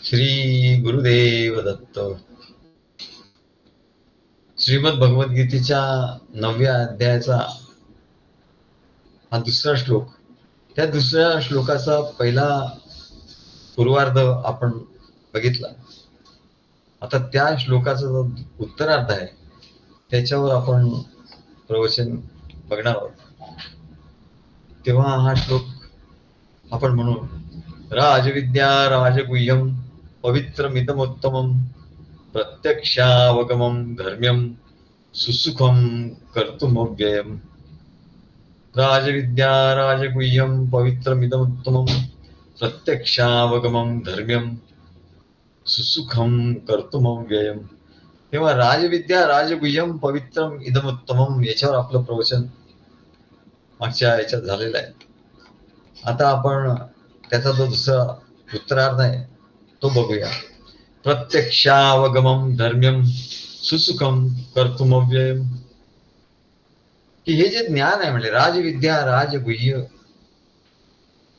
श्री गुरुदेव दत्त. श्रीमद भगवद्गीतेच्या 9व्या अध्यायाचा हा दुसरा श्लोक. त्या दुसऱ्या श्लोकाचा पहिला पूर्वार्ध आपण बघितला. आता त्या श्लोकाचा जो उत्तरार्ध आहे त्याच्यावर आपण प्रवचन बघणार आहोत. तेव्हा हा श्लोक आपण म्हणू. राजविद्या राजगुह्यम पवित्रमिदमुत्तमं प्रत्यक्षावगमं धर्म्यं सुसुखं कर्तुमव्ययम्. राजविद्या राजगुह्यं पवित्रमिदमुत्तमं प्रत्यक्षावगमं धर्म्यं सुसुखं कर्तुमव्ययम्. तेव्हा राजविद्या राजगुह्यम पवित्रम इदमुत्तमम याच्यावर आपलं प्रवचन मागच्या याच्यात झालेलं आहे. आता आपण त्याचा जो दुसरा उत्तरार्ध आहे तो बघूया. प्रत्यक्षावगमं धर्म्यं सुसुखं कर्तुमव्ययम्. की हे जे ज्ञान आहे म्हणजे राजविद्या राजगुह्य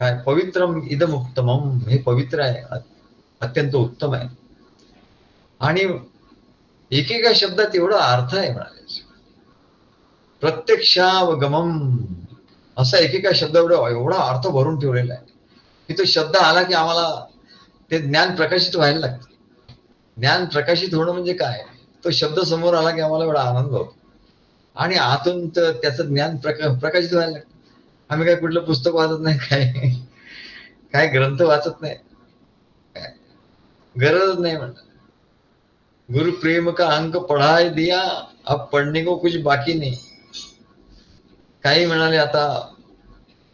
काय पवित्रम इदमुत्तमम, हे पवित्र आहे, अत्यंत उत्तम आहे. आणि एकेका शब्दात एवढा अर्थ आहे म्हणाले. प्रत्यक्षावगमम असा एकेका शब्द एवढा अर्थ भरून ठेवलेला आहे की तो शब्द आला की आम्हाला ते ज्ञान प्रकाशित व्हायला लागतं. ज्ञान प्रकाशित होणं म्हणजे काय, तो शब्द समोर आला की आम्हाला एवढा आनंद होतो आणि आतून त्याचं ज्ञान प्रकाशित व्हायला लागतं. आम्ही काय कुठलं पुस्तक वाचत नाही, काय ग्रंथ वाचत नाही, गरज नाही म्हणतात. गुरु प्रेम का अंक पढ़ाय दिया, अब पढ़ने को कुछ बाकी नाही. काही म्हणाले आता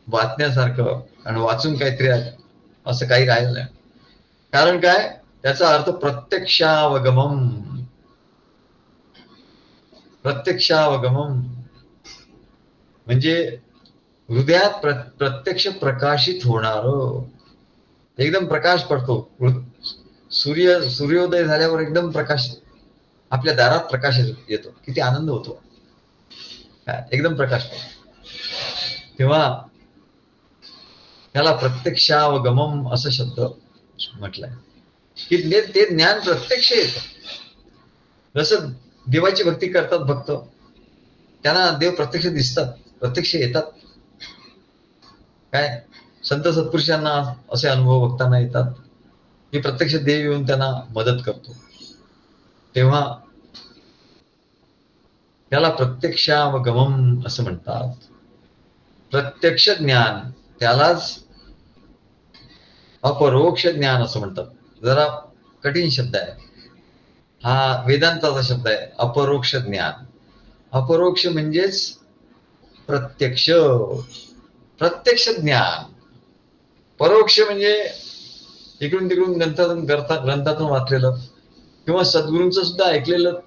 वाचण्यासारखं आणि वाचून काहीतरी असं काही राहिलं नाही. कारण काय, त्याचा अर्थ प्रत्यक्षावगमम. प्रत्यक्षावगमम म्हणजे हृदयात प्रत्यक्ष प्रकाशित होणार. एकदम प्रकाश पडतो. सूर्योदय झाल्यावर एकदम प्रकाश आपल्या दारात प्रकाश येतो, किती आनंद होतो, एकदम प्रकाश पडतो. तेव्हा त्याला प्रत्यक्षावगमम असं शब्द म्हटलाय की ते ज्ञान प्रत्यक्ष येतं. जसं देवाची भक्ती करतात भक्त, त्यांना देव प्रत्यक्ष दिसतात, प्रत्यक्ष येतात. काय संत सत्पुरुषांना असे अनुभव भक्तांना येतात की प्रत्यक्ष देव येऊन त्यांना मदत करतो. तेव्हा त्याला प्रत्यक्षावगमम असं म्हणतात. प्रत्यक्ष ज्ञान त्यालाच अपरोक्ष ज्ञान असं म्हणतात. जरा कठीण शब्द आहे हा, वेदांताचा शब्द आहे अपरोक्ष ज्ञान. अपरोक्ष म्हणजेच प्रत्यक्ष, प्रत्यक्ष ज्ञान. परोक्ष म्हणजे इकडून तिकडून ग्रंथातून वाचलेलं किंवा सद्गुरूंचं सुद्धा ऐकलेलं,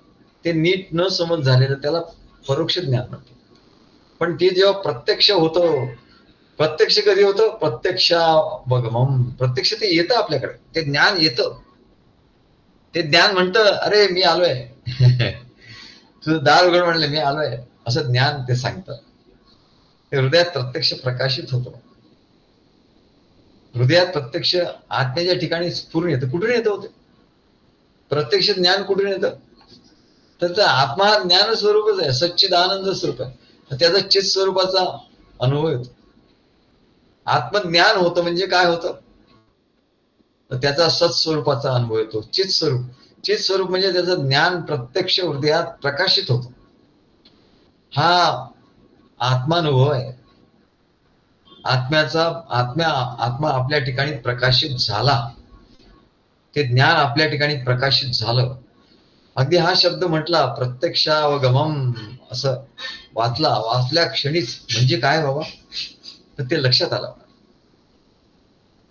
ते नीट न समज झालेलं, त्याला परोक्ष ज्ञान म्हणतात. पण ते जेव्हा प्रत्यक्ष होतं, प्रत्यक्ष कधी होतं, प्रत्यक्षावगमम. प्रत्यक्ष ते येतं आपल्याकडे, ते ज्ञान येतं. ते ज्ञान म्हणतं अरे मी आलोय, तुझं दार उघड म्हणलं मी आलोय, असं ज्ञान ते सांगतं. ते हृदयात प्रत्यक्ष प्रकाशित होतं. हृदयात प्रत्यक्ष आत्म्याच्या ठिकाणी स्फुरून येतं. कुठून येतं होते प्रत्यक्ष ज्ञान, कुठून येतं? तर आत्मा हा ज्ञान स्वरूपच आहे, सच्चिदानंद स्वरूप आहे. त्याचा चित स्वरूपाचा अनुभव येतो. आत्मज्ञान होतं म्हणजे काय होतं, तर त्याचा सत्स्वरूपाचा अनुभव येतो. चित स्वरूप म्हणजे त्याचं ज्ञान प्रत्यक्ष हृदयात प्रकाशित होतो. हा आत्मानुभव आहे. आत्मा आपल्या ठिकाणी प्रकाशित झाला, ते ज्ञान आपल्या ठिकाणी प्रकाशित झालं. अगदी हा शब्द म्हटला प्रत्यक्षावगमम असं वाचल्या क्षणीच म्हणजे काय बाबा, तर ते लक्षात आलं.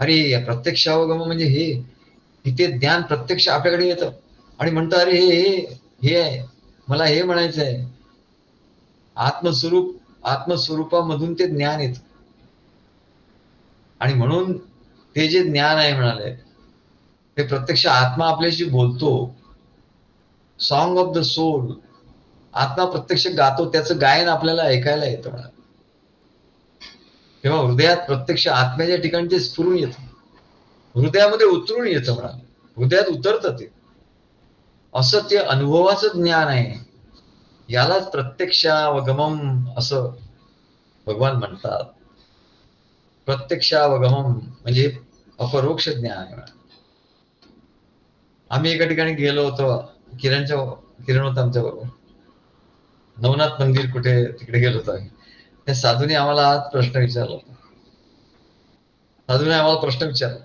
अरे प्रत्यक्षावगम म्हणजे हे ते ज्ञान प्रत्यक्ष आपल्याकडे येतं आणि म्हणतं अरे हे आहे, मला हे म्हणायचं आहे. आत्मस्वरूपामधून ते ज्ञान येतं आणि म्हणून ते जे ज्ञान आहे म्हणाले, ते प्रत्यक्ष आत्मा आपल्याशी बोलतो. सॉंग ऑफ द सोल, आत्मा प्रत्यक्ष गातो, त्याचं गायन आपल्याला ऐकायला येतं म्हणा. तेव्हा हृदयात प्रत्यक्ष आत्म्याच्या ठिकाणी ते स्फुरून येतं, हृदयामध्ये उतरून येतं म्हणा. हृदयात उतरतं ते. असं ते अनुभवाचं ज्ञान आहे. यालाच प्रत्यक्षावगमम असं भगवान म्हणतात. प्रत्यक्षावगमम म्हणजे अपरोक्ष ज्ञान आहे. आम्ही एका ठिकाणी गेलो होतो, किरण होता आमच्या बरोबर. नवनाथ मंदिर कुठे तिकडे गेलो होतो आम्ही. त्या साधूने आम्हाला आज प्रश्न विचारला होता. साधूने आम्हाला प्रश्न विचारला.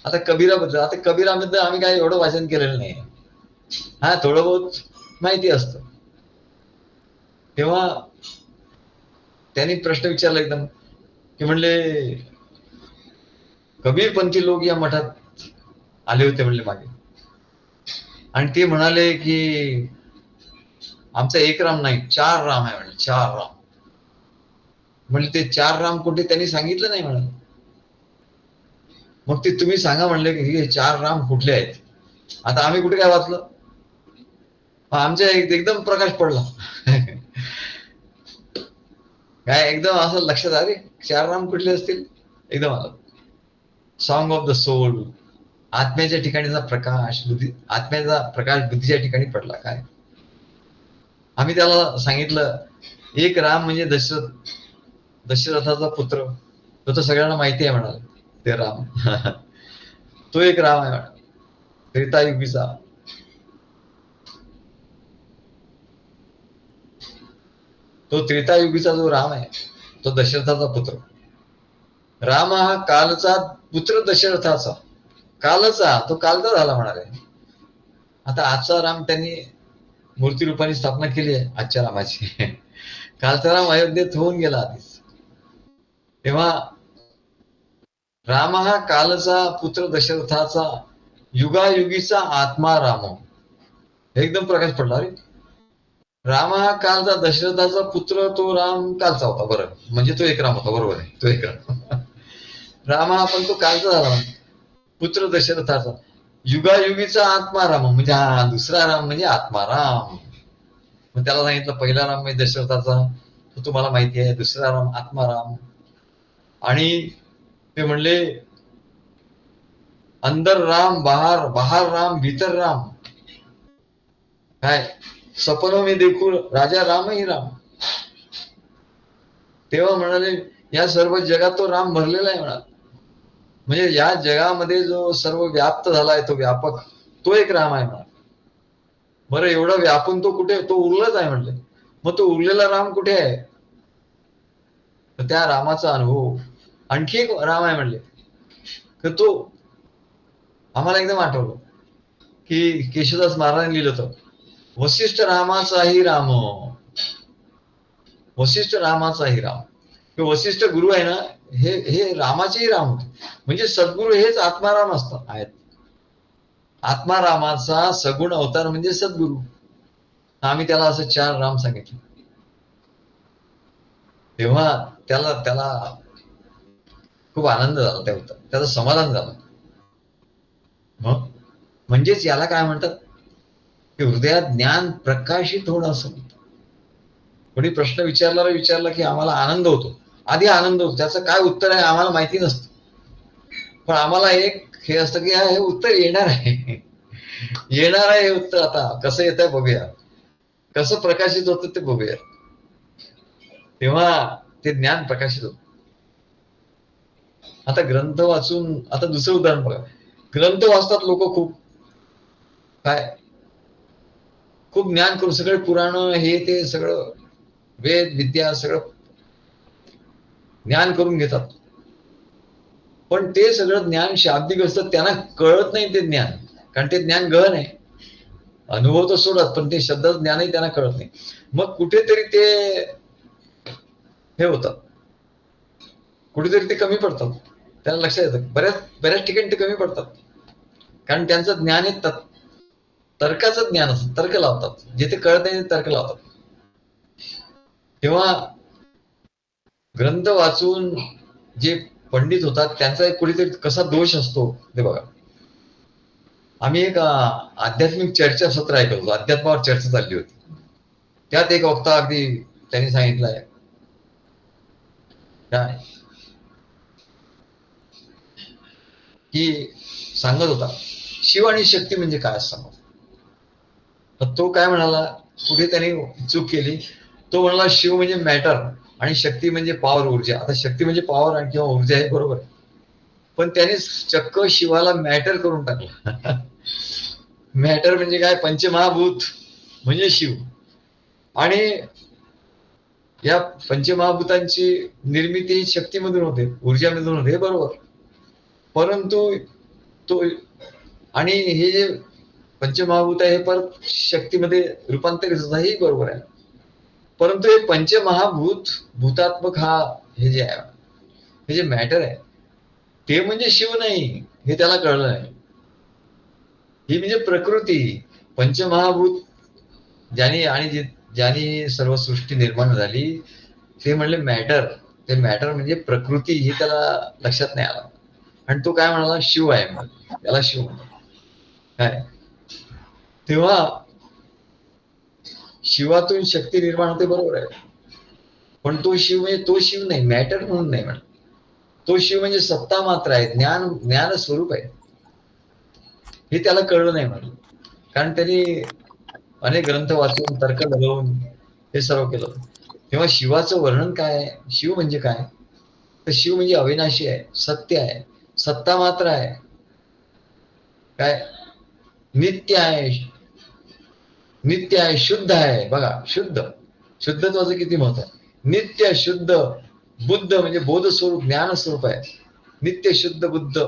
आता कबीराबद्दल. आता कबीराबद्दल आम्ही काही एवढं वाचन केलेलं नाही. हा, थोडं बहुत माहिती असतं. तेव्हा त्यांनी प्रश्न विचारला एकदम, की म्हणले कबीरपंथी लोक या मठात आले होते म्हणले मागे, आणि ते म्हणाले की आमचा एक राम नाही, 4 राम आहे म्हणले. 4 राम म्हणजे ते 4 राम कुठे त्यांनी सांगितलं नाही म्हणाले. मग ते तुम्ही सांगा म्हणले की हे 4 राम कुठले आहेत. आता आम्ही कुठे काय वाचलं, आमच्या एकदम प्रकाश पडला. काय एकदम असं लक्षात आले 4 राम कुठले असतील. एकदम आलं सॉंग ऑफ द सोल. आत्म्याच्या ठिकाणीचा प्रकाश, आत्म्याचा प्रकाश बुद्धीच्या ठिकाणी पडला. काय आम्ही त्याला सांगितलं, एक राम म्हणजे दशरथाचा पुत्र. तो तर सगळ्यांना माहिती आहे म्हणाल ते राम. तो एक राम आहे म्हणा, त्रेतायुगीचा. तो त्रेतायुगीचा जो राम आहे तो दशरथाचा पुत्र. राम हा कालचा पुत्र दशरथाचा. कालचा, तो कालचा झाला म्हणाले. आता आजचा राम त्यांनी मूर्ती रूपाने स्थापना केली आहे आजच्या रामाची. कालचा राम अयोध्येत होऊन गेला आधीच. तेव्हा राम हा कालचा पुत्र दशरथाचा, युगायुगीचा आत्मा राम. एकदम प्रकाश पडला रे. राम हा कालचा दशरथाचा पुत्र, तो राम कालचा होता. बरं, म्हणजे तो एक राम होता. बरोबर आहे, तो एक राम. राम हा पण तो कालचा झाला, पुत्र दशरथाचा. युगायुगीचा आत्मा राम म्हणजे हा दुसरा राम म्हणजे आत्मा राम. मग त्याला सांगितलं पहिला राम म्हणजे दशरथाचा, तो तुम्हाला माहिती आहे. दुसरा राम आत्माराम. आणि ते म्हणले अंदर राम, बाहर राम, भीतर राम. काय सपनो मी देखू राजा राम ही राम. तेव्हा म्हणाले या सर्व जगात तो राम भरलेला आहे म्हणाल. म्हणजे या जगामध्ये जो सर्व व्याप्त झालाय तो व्यापक, तो एक राम आहे म्हणाल. बरं, एवढा व्यापून तो कुठे, तो उरलाच आहे म्हणले. मग तो उरलेला राम कुठे आहे. तर त्या रामाचा अनुभव आणखी एक राम आहे म्हणले. तर तो आम्हाला एकदम आठवलं की केशवदास महाराजांनी लिहिलं होतं, वसिष्ठ रामाचाही राम. वसिष्ठ रामाचाही राम. वसिष्ठ गुरु आहे ना, हे रामाचेही राम होते. म्हणजे सद्गुरु हेच आत्माराम असतात आहेत. आत्मारामाचा सगुण अवतार म्हणजे सद्गुरु. आम्ही त्याला असं 4 राम सांगितले. तेव्हा त्याला खूप आनंद झाला, त्याचं समाधान झालं. मग म्हणजेच याला काय म्हणतात की हृदयात ज्ञान प्रकाशित होणं असं म्हणतात. कोणी प्रश्न विचारला की आम्हाला आनंद होतो. आधी आनंद होतो, त्याचं काय उत्तर आहे आम्हाला माहिती नसतं. पण आम्हाला एक हे असतं की हे उत्तर येणार आहे. येणार आहे हे उत्तर. आता कसं येत आहे बघूया, कसं प्रकाशित होतं ते बघूया. तेव्हा ते ज्ञान प्रकाशित होत. आता ग्रंथ वाचून, आता दुसरं उदाहरण बघा. ग्रंथ वाचतात लोक खूप, काय खूप ज्ञान करून, सगळे पुराण हे ते सगळं वेद विद्या सगळं ज्ञान करून घेतात. पण ते सगळं ज्ञान शाब्दिक असतं, त्यांना कळत नाही ते ज्ञान. कारण ते ज्ञान गहन आहे. अनुभव तर सोडत, पण ते शब्द ज्ञानही त्यांना कळत नाही. मग कुठेतरी ते हे होतात, कुठेतरी ते कमी पडतात. त्यांना लक्षात येतं बऱ्याच ठिकाणी ते कमी पडतात. कारण त्यांचं ज्ञान हे तर्काचं ज्ञान असतं. तर्क लावतात, जिथे कळत नाही तर्क लावतात. तेव्हा ग्रंथ वाचून जे पंडित होतात त्यांचा एक कुठेतरी कसा दोष असतो ते बघा. आम्ही एक आध्यात्मिक चर्चा सत्र ऐकत होतो. अध्यात्मावर चर्चा चालली होती. त्यात एक वक्ता अगदी त्यांनी सांगितलंय काय की सांगत होता शिव आणि शक्ती म्हणजे काय असं तो काय म्हणाला, कुठे त्याने चूक केली. तो म्हणाला शिव म्हणजे मॅटर आणि शक्ती म्हणजे पॉवर, ऊर्जा. आता शक्ती म्हणजे पॉवर आणि किंवा ऊर्जा आहे, बरोबर. पण त्याने चक्क शिवाला मॅटर करून टाकलं. मॅटर म्हणजे काय, पंचमहाभूत म्हणजे शिव. आणि या पंचमहाभूतांची निर्मिती शक्तीमधून होते, ऊर्जामधून होते, बरोबर. परंतु तो आणि हे जे पंचमहाभूत आहे हे परत शक्तीमध्ये रूपांतरित होत, हेही बरोबर आहे. परंतु हे पंचमहाभूत भूतात्मक हा हे जे आहे, हे जे मॅटर आहे, ते म्हणजे शिव नाही, हे त्याला कळलं नाही. ही म्हणजे प्रकृती, पंचमहाभूत ज्याने आणि ज्याने सर्व सृष्टी निर्माण झाली, ते म्हणले मॅटर. ते मॅटर म्हणजे प्रकृती, ही त्याला लक्षात नाही आला. आणि तो काय म्हणाला, शिव आहे म्हणून, त्याला शिव म्हणतात. काय तेव्हा शिवातून शक्ती निर्माण होते, बरोबर आहे. पण तो शिव म्हणजे तो शिव नाही, मॅटर म्हणून नाही म्हणत. तो शिव म्हणजे सत्ता मात्र आहे, ज्ञान स्वरूप आहे, हे त्याला कळलं नाही म्हणून. कारण त्यांनी अनेक ग्रंथ वाचून, तर्क लगवून हे सर्व केलं. तेव्हा शिवाचं वर्णन काय आहे, शिव म्हणजे काय, तर शिव म्हणजे अविनाशी आहे, सत्य आहे, सत्ता मात्र आहे, काय नित्य आहे, नित्य आहे, शुद्ध आहे. बघा, शुद्धत्वाचं किती महत्व आहे. नित्य शुद्ध बुद्ध म्हणजे बोध स्वरूप, ज्ञान स्वरूप आहे. नित्य शुद्ध बुद्ध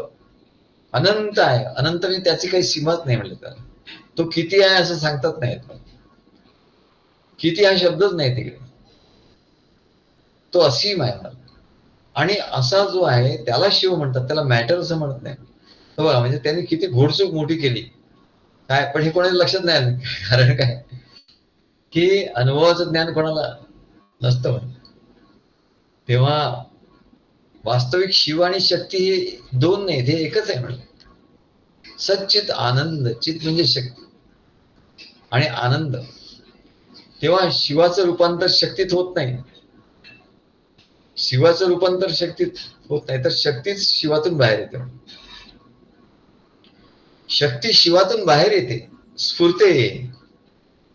अनंत आहे. अनंत म्हणजे त्याची काही सीमाच नाही म्हणले त्याला. तो किती आहे असं सांगतात नाही, किती हा शब्दच नाही तिकडे. तो असीम आहे. आणि असा जो आहे त्याला शिव म्हणतात, त्याला मॅटर असं म्हणत नाही. बघा, म्हणजे त्यांनी किती घोडचूक मोठी केली काय, पण हे कोणाच्या लक्षात नाही आलं. कारण काय की अनुभवाचं ज्ञान कोणाला नसतं. तेव्हा वास्तविक शिव आणि शक्ती हे दोन नाही, हे एकच आहे म्हणलं. सच्चित आनंद, चित म्हणजे शक्ती आणि आनंद. तेव्हा शिवाचं रूपांतर शक्तीत होत नाही, शिवाचं रूपांतर शक्तीत होत नाही, तर शक्तीच शिवातून बाहेर येते. शक्ती शिवातून बाहेर येते, स्फुरते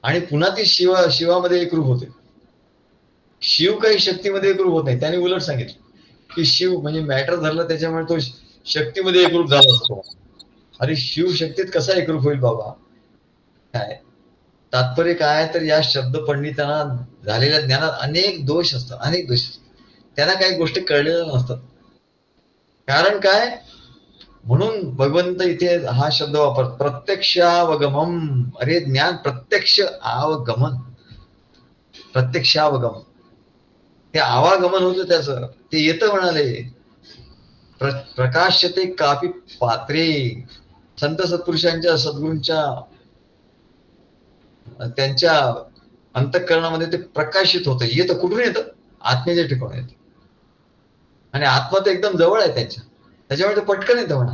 आणि पुन्हा ती शिवामध्ये एकरूप होते. शिव काही शक्तीमध्ये एकरूप होत नाही. त्याने उलट सांगितलं की शिव म्हणजे मॅटर धरलं, त्याच्यामुळे तो शक्तीमध्ये एकरूप झाला असतो. अरे शिव शक्तीत कसा एकरूप होईल बाबा. काय तात्पर्य काय, तर या शब्द पंडितांना झालेल्या ज्ञानात अनेक दोष असतात, अनेक दोष. त्यांना काही गोष्टी कळलेल्या नसतात. कारण काय, म्हणून भगवंत इथे हा शब्द वापर, प्रत्यक्षावगमम. अरे ज्ञान प्रत्यक्ष आवगमन, प्रत्यक्षावगमन, ते आवागमन होतं त्याचं, ते येतं म्हणाले. प्रकाशते कापी पात्रे, संत सत्पुरुषांच्या, सद्गुरूंच्या त्यांच्या अंतःकरणामध्ये ते प्रकाशित होतं. येतं कुठून येतं, आत्मेच्या ठिकाण येतं. आणि आत्मा तर एकदम जवळ आहे त्यांच्या, त्याच्यामुळे ते पटकन येतं म्हणा.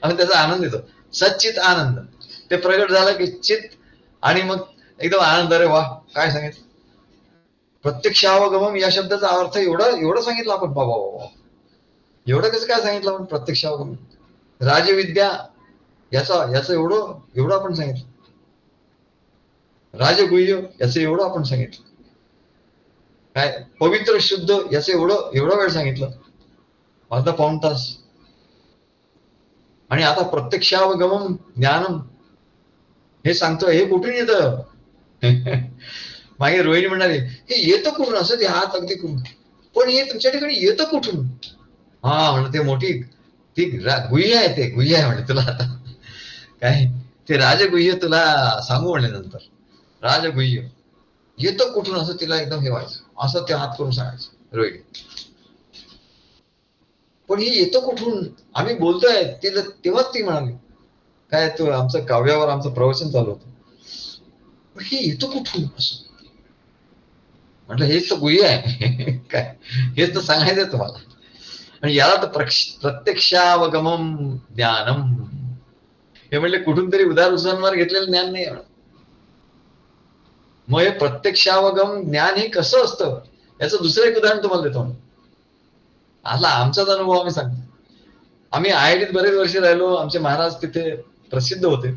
आणि त्याचा आनंद येतो, सच्चित आनंद. ते प्रगट झालं की चित, आणि मग एकदम आनंद. अरे वा, काय सांगितलं, प्रत्यक्षावगमन या शब्दाचा अर्थ एवढं सांगितलं आपण. बाबा बाबा, एवढं कसं काय सांगितलं आपण, प्रत्यक्षावगमन, राजविद्या याचं एवढं आपण सांगितलं. राजगुह्य याचं एवढं आपण सांगितलं. काय पवित्र शुद्ध याचं एवढा वेळ सांगितलं, अर्धा पाऊण तास. आणि आता प्रत्यक्षावगमन ज्ञानम हे सांगतोय, हे कुठून येतं. मागे रोहिणी म्हणाले, हे येतं कुठून, असं ते हात अगदी करून, पण हे तुमच्या ठिकाणी येतं कुठून. हा म्हणलं, ते मोठी ती गुह्य आहे, ते गुह्य आहे म्हणे तुला. आता काय ते राजगुह्य तुला सांगू म्हणले नंतर. राजगुह्य येतं कुठून, असं तिला एकदम हे व्हायचं, असं ते हात करून सांगायचं रोहिणी. पण हे येतं कुठून, आम्ही बोलतोय तेव्हाच ती म्हणाली, काय तो आमचं काव्यावर आमचं प्रवचन चालू होतं, पण हे येतं कुठून असं. म्हटलं हेच तर गुह्य आहे. काय हेच तर सांगायचं तुम्हाला. आणि याला तर प्रत्यक्षावगमम ज्ञानम, हे म्हणले कुठून तरी उदार उदाहरणावर घेतलेलं ज्ञान नाही. मग हे प्रत्यक्षावगम ज्ञान हे कसं असतं, याचं दुसरं एक उदाहरण तुम्हाला देतो. आला आमचाच अनुभव आम्ही सांगतो. आम्ही IITत बरेच वर्ष राहिलो, आमचे महाराज तिथे प्रसिद्ध होते.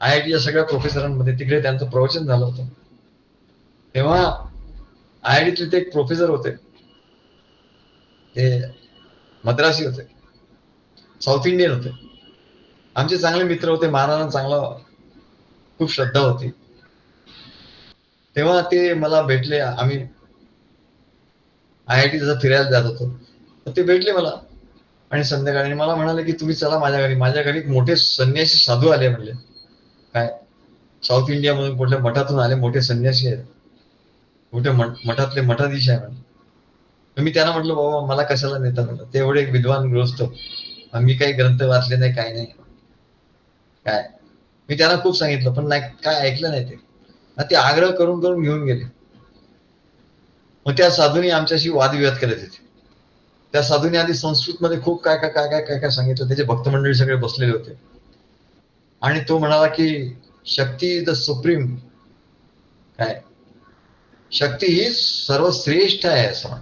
IITच्या सगळ्या प्रोफेसरांमध्ये तिकडे त्यांचं प्रवचन झालं होतं. तेव्हा IITतले ते एक प्रोफेसर होते, ते मद्रासी होते, साऊथ इंडियन होते. आमचे चांगले मित्र होते, महाराजांना चांगला खूप श्रद्धा होती. तेव्हा ते मला भेटले. आम्ही IIT जसं फिरायला जात होतो, तर ते भेटले मला आणि संध्याकाळी मला म्हणाले की तुम्ही चला माझ्या घरी. माझ्या घरी मोठे संन्यासी साधू आले. म्हणले काय, साऊथ इंडिया मधून कुठल्या मठातून आले मोठे संन्यासी आहेत, मोठे मठातले मठाधीश आहे म्हणे. मी त्यांना म्हटलं बाबा मला कशाला नेता म्हटलं, ते एवढे एक विद्वान गृहस्थ, मी काही ग्रंथ वाचले नाही, काही नाही काय. मी त्यांना खूप सांगितलं पण नाही, काय ऐकलं नाही ते. ते आग्रह करून करून घेऊन गेले. मग त्या साधूंनी आमच्याशी वादविवाद केले तिथे. त्या साधूंनी आधी संस्कृत मध्ये खूप काय काय काय काय काय काय सांगितलं. त्याचे भक्त मंडळी सगळे बसलेले होते आणि तो म्हणाला की शक्ती इज द सुप्रीम, काय शक्ती ही सर्वश्रेष्ठ आहे असं म्हण.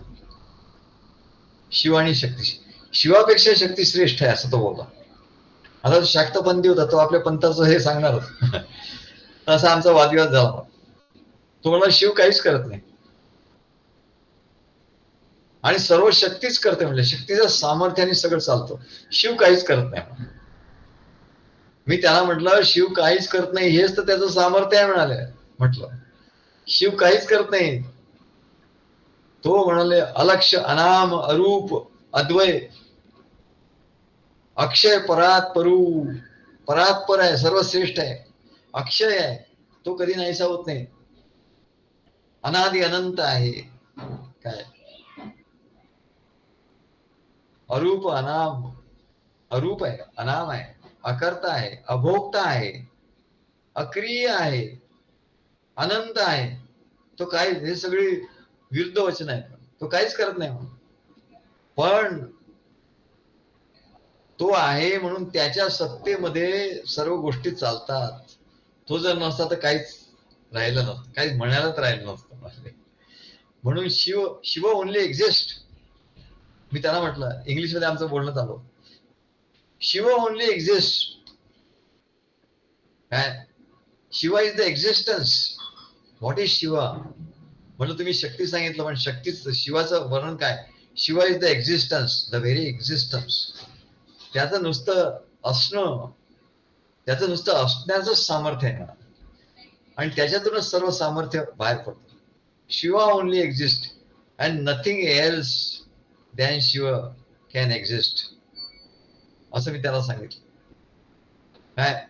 शिव आणि शक्ती, शिवापेक्षा शक्ती श्रेष्ठ आहे असं तो बोलला. आता शाक्तपंथी होता, तो आपल्या पंथाचं हे सांगणार होता. असा आमचा वादविवाद झाला. तो म्हणला शिव काहीच करत नाही आणि सर्व शक्तीच करते. म्हणजे शक्तीच्या सामर्थ्याने सगळं चालतं, शिव काहीच करत नाही. मी त्याला म्हटलं शिव काहीच करत नाही, हेच तर त्याचं सामर्थ्य आहे म्हणाले. म्हटलं शिव काहीच करत नाही. तो म्हणाले अलक्ष अनाम अरूप अद्वय अक्षय परात्परू, परात्पर आहे, सर्वश्रेष्ठ आहे, अक्षय आहे, तो कधी नाहीसा होत नाही, अनादि अनंत आहे. काय अरूप अनाम, अरूप आहे, अनाम आहे, अकर्ता आहे, अभोक्ता आहे, अक्रिय आहे, अनंत आहे. तो काय, हे सगळी विरुद्ध वचन आहे. तो काहीच करत नाही म्हणून. पण तो आहे म्हणून त्याच्या सत्तेमध्ये सर्व गोष्टी चालतात. तो जर नसता तर काहीच राहिलं नसतं, काही म्हणायलाच राहिलं नसतं. म्हणून शिव, शिव ओनली एक्झिस्ट. मी त्यांना म्हटलं, इंग्लिशमध्ये आमचं बोलणं चालू, शिव ओनली एक्झिस्ट. काय Shiva is the existence. What is Shiva. म्हटलं तुम्ही शक्ती सांगितलं, पण शक्तीच, शिवाचं वर्णन काय. Shiva is the existence, the very existence. त्याचं नुसतं असणं, त्याचं नुसतं असण्याचं सामर्थ्य आहे आणि त्याच्यातूनच सर्व सामर्थ्य बाहेर पडतं. Shiva only exist and nothing else than Shiv can exist, असं मी त्याला सांगितलं. काय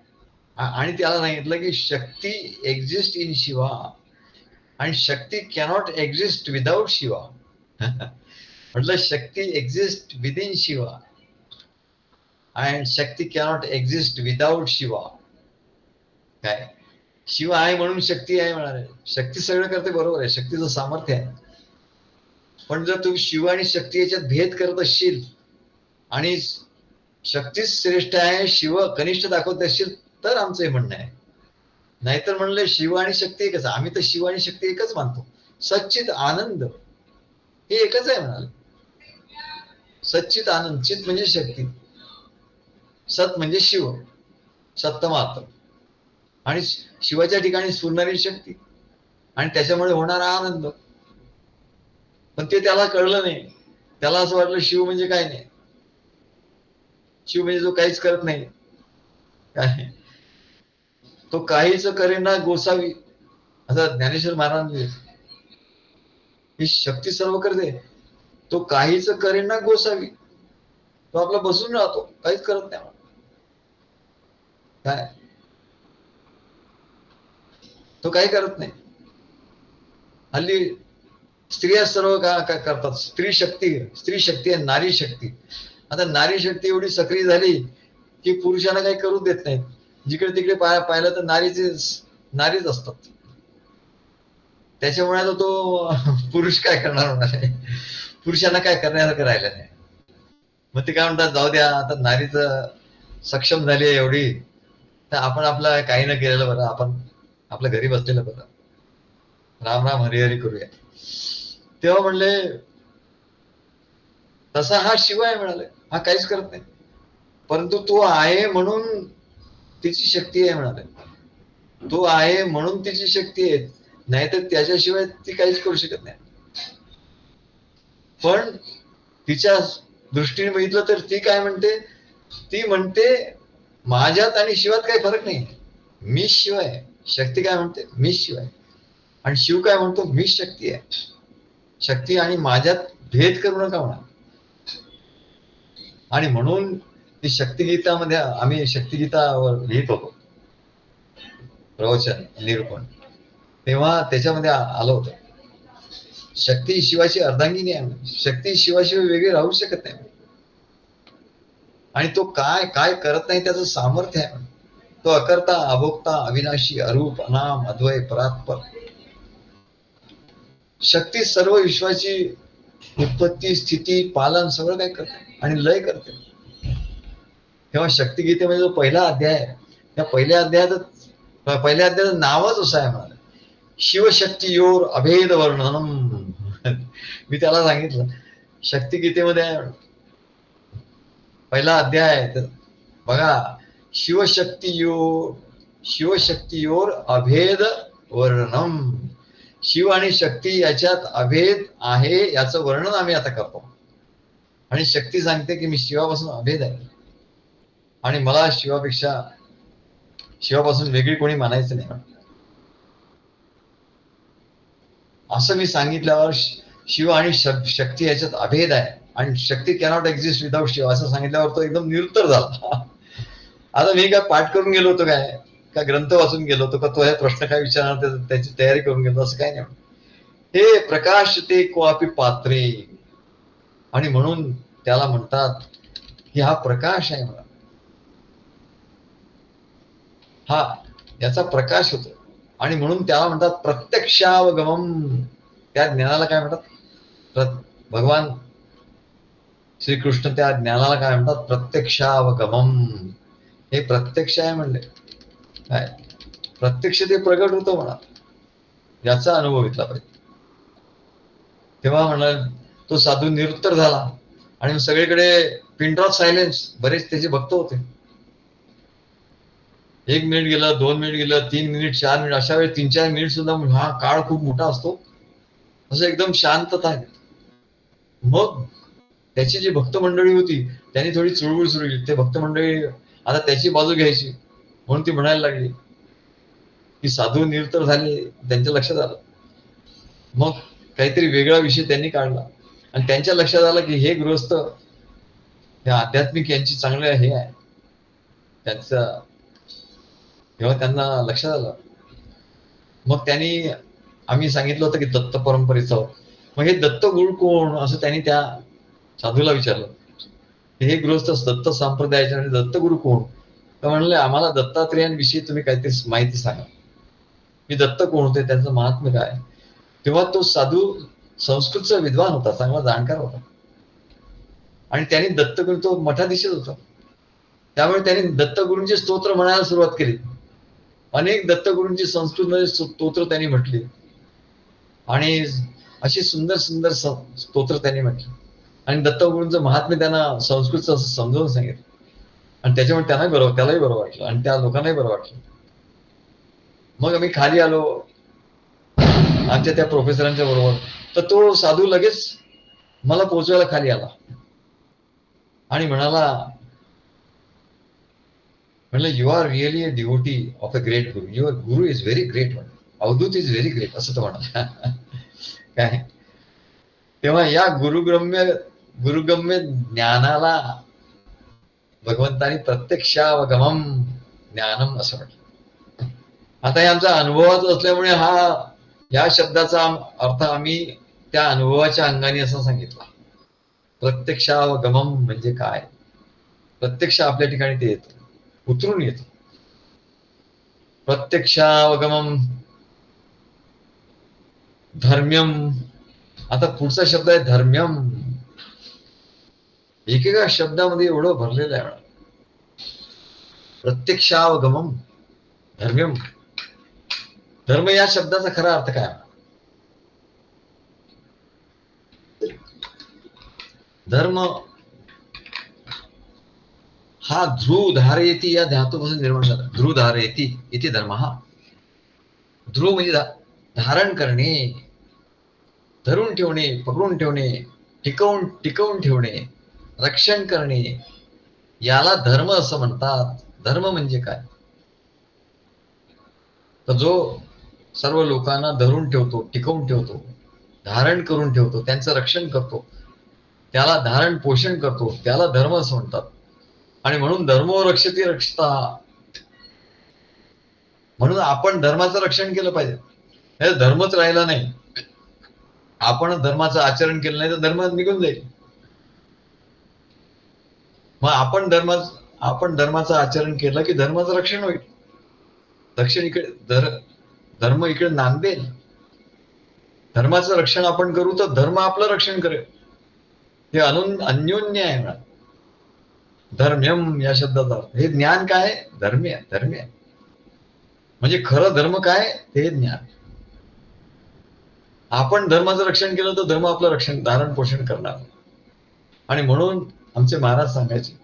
आणि त्याला सांगितलं की शक्ती एक्झिस्ट इन शिवा आणि Shakti cannot exist without Shiva. म्हटलं Shakti exist within Shiva and Shakti cannot exist without Shiva. काय शिव आहे म्हणून शक्ती आहे म्हणाले. शक्ती सगळं करते, बरोबर आहे, शक्तीचं सामर्थ्य आहे. पण जर तुम्ही शिव आणि शक्ती याच्यात भेद करत असशील आणि शक्तीच श्रेष्ठ आहे, शिव कनिष्ठ दाखवत असशील, तर आमचं हे म्हणणं आहे. नाहीतर म्हणले शिव आणि शक्ती एकच. आम्ही तर शिव आणि शक्ती एकच मानतो. सच्चित आनंद हे एकच आहे म्हणाले. सच्चित आनंद, चित म्हणजे शक्ती, सत म्हणजे शिव, सत्य मात्र, आणि शिवाच्या ठिकाणी स्फुरणारी शक्ती आणि त्याच्यामुळे होणारा आनंद. पण ते त्याला कळलं नाही. त्याला असं वाटलं शिव म्हणजे काय नाही, शिव म्हणजे जो काहीच करत नाही. काय तो काहीच करेना गोसावी, आता ज्ञानेश्वर महाराज, ही शक्ती सर्व करते, तो काहीच करेना गोसावी. तो आपला बसून राहतो, काहीच करत नाही. काय तो काही करत नाही. हल्ली स्त्रिया सर्व काय करतात, स्त्री शक्ती, स्त्री शक्ती आहे, नारी शक्ती. आता नारी शक्ती एवढी सक्रिय झाली की पुरुषांना काही करू देत नाही. जिकडे तिकडे पाहिलं तर नारीच असतात. त्याच्यामुळे आता तो पुरुष काय करणार होणार आहे, पुरुषांना काय करण्यासारखं राहिलं नाही. मग ते काय म्हणतात, जाऊ द्या, आता नारीच सक्षम झाली आहे एवढी, तर आपण आपलं काही न केलेलं बरं, आपण आपल्या घरी बसलेलं बरं, राम राम हरी हरी करूया. तेव्हा म्हणले तसा हा शिव आहे म्हणाले, हा काहीच करत नाही, परंतु तो आहे म्हणून तिची शक्ती आहे म्हणाले. तो आहे म्हणून तिची शक्ती आहे, नाहीतर त्याच्याशिवाय ती काहीच करू शकत नाही. पण तिच्या दृष्टीने बघितलं तर ती काय म्हणते, ती म्हणते माझ्यात आणि शिवात काही फरक नाही, मी शिव आहे. शक्ती काय म्हणते, मी शिव आहे. आणि शिव काय म्हणतो, मी शक्ती आहे. शक्ती आणि माझ्यात भेद करू नका म्हणा. आणि म्हणून ती शक्तिगीतामध्ये आम्ही शक्तिगीतावर लिहित होतो प्रवचन निरूपण, तेव्हा त्याच्यामध्ये आलं होतं, शक्ती शिवाची अर्धांगिनी आहे. शक्ती शिवाशिवाय वेगळी राहू शकत नाही. आणि तो काय काय करत नाही त्याचं सामर्थ्य आहे. तो अकर्ता, अभोक्ता, अविनाशी, अरूप, अनाम, अद्वय, परात्पर. शक्ती सर्व विश्वाची उत्पत्ती, स्थिती, पालन सगळं काय करते आणि लय करते. तेव्हा शक्तिगीतेमध्ये जो पहिला अध्याय आहे, त्या पहिल्या अध्यायाचं नावच असं आहे म्हणाले, शिवशक्तीयोर अभेद वर्णनम. मी त्याला सांगितलं, शक्तिगीतेमध्ये पहिला अध्याय आहे तर बघा, शिवशक्तीयोर अभेद वर्णनम. शिव आणि शक्ती याच्यात अभेद आहे याचं वर्णन आम्ही आता करतो. आणि शक्ती सांगते की मी शिवापासून अभेद आहे आणि मला शिवापासून वेगळी कोणी मानायचं नाही. असं मी सांगितल्यावर शिव आणि शक्ती याच्यात अभेद आहे आणि Shakti cannot exist without Shiv असं सांगितल्यावर तो एकदम निरुत्तर झाला. आता मी काय पाठ करून गेलो होतो काय, का ग्रंथ वाचून गेलो होतो, का तो हे प्रश्न काय विचारणार त्याची तयारी करून गेलो, असं काय नाही. हे प्रकाश ते क्वापी पात्रे, आणि म्हणून त्याला म्हणतात की हा प्रकाश आहे. मला हा याचा प्रकाश होतो आणि म्हणून त्याला म्हणतात प्रत्यक्षावगमम. त्या ज्ञानाला काय म्हणतात, भगवान श्रीकृष्ण त्या ज्ञानाला काय म्हणतात, प्रत्यक्षावगमम. हे प्रत्यक्ष आहे म्हणले काय, प्रत्यक्ष ते प्रगट होतं म्हणा, याचा अनुभव घेतला पाहिजे. तेव्हा म्हणाल तो साधू निरुत्तर झाला आणि सगळीकडे पिन ड्रॉप सायलेन्स. बरेच त्याचे भक्त होते. 1 मिनिट गेलं, 2 मिनिट गेलं, 3 मिनिट, 4 मिनिट, अशा वेळी 3-4 मिनिट सुद्धा हा काळ खूप मोठा असतो, असं एकदम शांतता आहे. मग त्याची जी भक्त मंडळी होती त्यांनी थोडी चुळबुळ सुरू केली. ते भक्त मंडळी आता त्याची बाजू घ्यायची म्हणून ती म्हणायला लागली की साधू निरुत्तर झाले. त्यांच्या लक्षात आलं, मग काहीतरी वेगळा विषय त्यांनी काढला आणि त्यांच्या लक्षात आलं की हे गृहस्थ हे आध्यात्मिक यांची चांगलं हे आहे त्यांचं. तेव्हा त्यांना लक्षात आलं, मग त्यांनी आम्ही सांगितलं होतं की दत्त परंपरेचं, मग हे दत्त गुरु कोण असं त्यांनी त्या साधूला विचारलं. हे गृहस्थ दत्त संप्रदायाचे आणि दत्त गुरु कोण, तर म्हणले आम्हाला दत्तात्रेयांविषयी तुम्ही काहीतरी माहिती सांगा, मी दत्त कोण होते, त्यांचं महात्म्य काय. तेव्हा तो साधू संस्कृतचा विद्वान होता, चांगला जाणकार होता आणि त्यांनी दत्तगुरु, तो मठाधीशच होता, त्यामुळे त्यांनी दत्तगुरूंचे स्तोत्र म्हणायला सुरुवात केली. अनेक दत्तगुरूंची संस्कृतमध्ये स्तोत्र त्यांनी म्हटली आणि अशी सुंदर सुंदर स्तोत्र त्यांनी म्हटली आणि दत्तगुरूंचं महात्म्य त्यांना संस्कृतचं असं समजावून सांगितलं. आणि त्याच्यामुळे त्यालाही बरं वाटलं आणि त्या लोकांनाही बरं वाटलं. मग आम्ही खाली आलो आमच्या त्या प्रोफेसरांच्या बरोबर, तर तो साधू लगेच मला पोहोचवायला खाली आला आणि म्हणलं you are really a devotee of a great guru, your guru is very great. Avdhoot is very great असं तो म्हणाला. काय तेव्हा या गुरुगम्य ज्ञानाला भगवंतानी प्रत्यक्षावगमम ज्ञानम असं म्हटलं. आता हे आमचा अनुभवाच असल्यामुळे या शब्दाचा अर्थ आम्ही त्या अनुभवाच्या अंगाने असं सांगितला. प्रत्यक्षावगमम म्हणजे काय, प्रत्यक्ष आपल्या ठिकाणी ते येतं, उतरून येतं. प्रत्यक्षावगमम धर्म्यम. आता पुढचा शब्द आहे धर्म्यम. एकेका शब्दामध्ये एवढं भरलेलं आहे. प्रत्यक्षावगमम धर्म्यम. धर्म या शब्दाचा खरा अर्थ काय, धर्म हा ध्रुव धारयती या धातूपासून निर्माण झाला. ध्रुव धारयती इथे धर्म. हा ध्रुव म्हणजे धारण करणे, धरून ठेवणे, पकडून ठेवणे, टिकवून टिकवून ठेवणे, रक्षण करणे, याला धर्म असं म्हणतात. धर्म म्हणजे काय? तर जो सर्व लोकांना धरून ठेवतो, टिकवून ठेवतो, धारण करून ठेवतो, त्यांचं रक्षण करतो, त्याला धारण पोषण करतो, त्याला धर्म असं म्हणतात. आणि म्हणून धर्मो रक्षती रक्षता, म्हणून आपण धर्माचं रक्षण केलं पाहिजे. हे धर्मच राहिला नाही, आपण धर्माचं आचरण केलं नाही तर धर्म निघून जाईल. मग आपण धर्माचं आचरण केलं की धर्माचं रक्षण होईल. रक्षण इकडे धर्म इकडे नांदेल. धर्माचं रक्षण आपण करू तर धर्म आपलं रक्षण करेल. हे अन्योन्य आहे म्हणा. धर्म्यम या शब्दाचा हे ज्ञान काय? धर्म्य. धर्म्य म्हणजे खरं धर्म काय? ते ज्ञान. आपण धर्माचं रक्षण केलं तर धर्म आपलं रक्षण धारण पोषण करणार. आणि म्हणून आमचे महाराज सांगायचे,